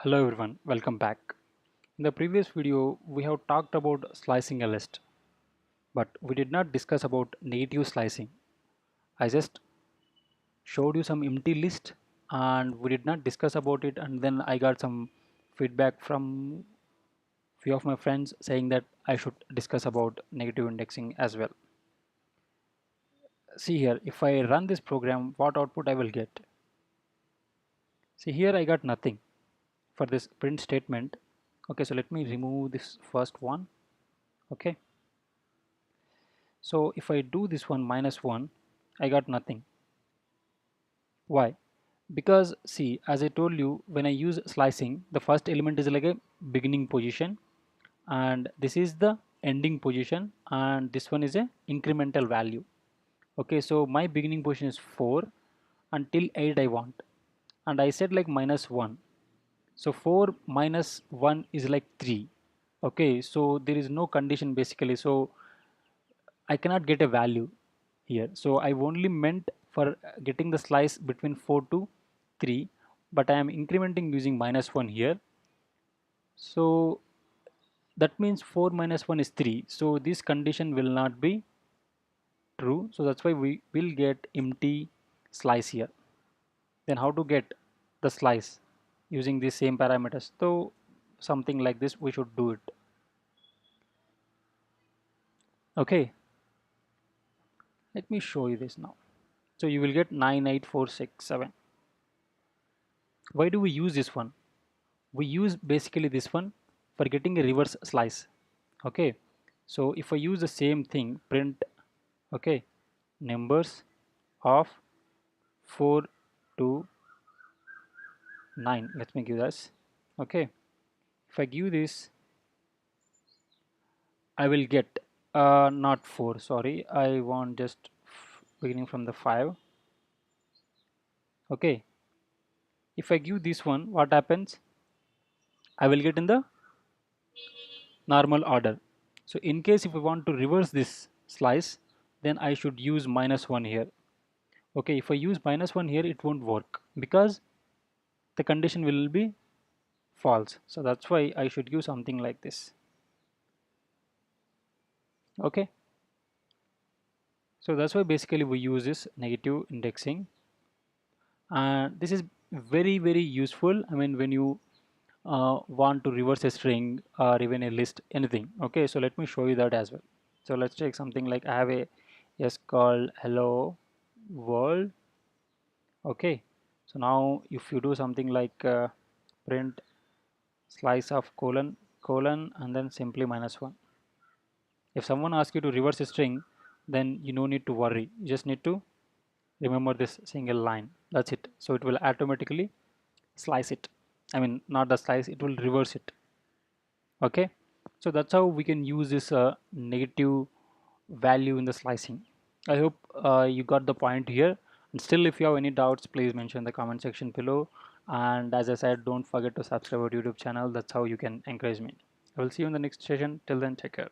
Hello everyone, welcome back. In the previous video, we have talked about slicing a list, but we did not discuss about negative slicing. I just showed you some empty list and we did not discuss about it, and then I got some feedback from few of my friends saying that I should discuss about negative indexing as well. See here, if I run this program, what output I will get? See here, I got nothing for this print statement. Okay, so let me remove this first one. Okay, so if I do this one minus 1, I got nothing. Why? Because see, as I told you, when I use slicing, the first element is like a beginning position, and this is the ending position, and this one is a incremental value. Okay, so my beginning position is 4 until 8 I want, and I said like minus 1. So 4 minus 1 is like 3. Okay, so there is no condition basically. So I cannot get a value here. So I only meant for getting the slice between 4 to 3, but I am incrementing using minus 1 here. So that means 4 minus 1 is 3. So this condition will not be true. So that's why we will get empty slice here. Then how to get the slice using these same parameters? So something like this we should do it. Okay, let me show you this now. So you will get 98467. Why do we use this one? We use basically this one for getting a reverse slice. Okay, so if I use the same thing, print, okay, numbers of 4 to 9, let me give this. Okay, if I give this, I will get not 4, sorry, I want just beginning from the 5. Okay, if I give this one, what happens? I will get in the normal order. So in case if I want to reverse this slice, then I should use minus 1 here. Okay, if I use minus 1 here, it won't work because the condition will be false. So that's why I should use something like this. Okay, so that's why basically we use this negative indexing, and this is very useful. I mean, when you want to reverse a string or even a list, anything. Okay, so let me show you that as well. So let's take something like I have a yes called hello world. Okay, so now if you do something like print slice of colon and then simply minus 1, if someone asks you to reverse a string, then you no need to worry, you just need to remember this single line, that's it. So it will automatically slice it, I mean not the slice, it will reverse it. Okay, so that's how we can use this negative value in the slicing. I hope you got the point here, and still if you have any doubts, please mention in the comment section below. And as I said, don't forget to subscribe our YouTube channel, that's how you can encourage me. I will see you in the next session. Till then, take care.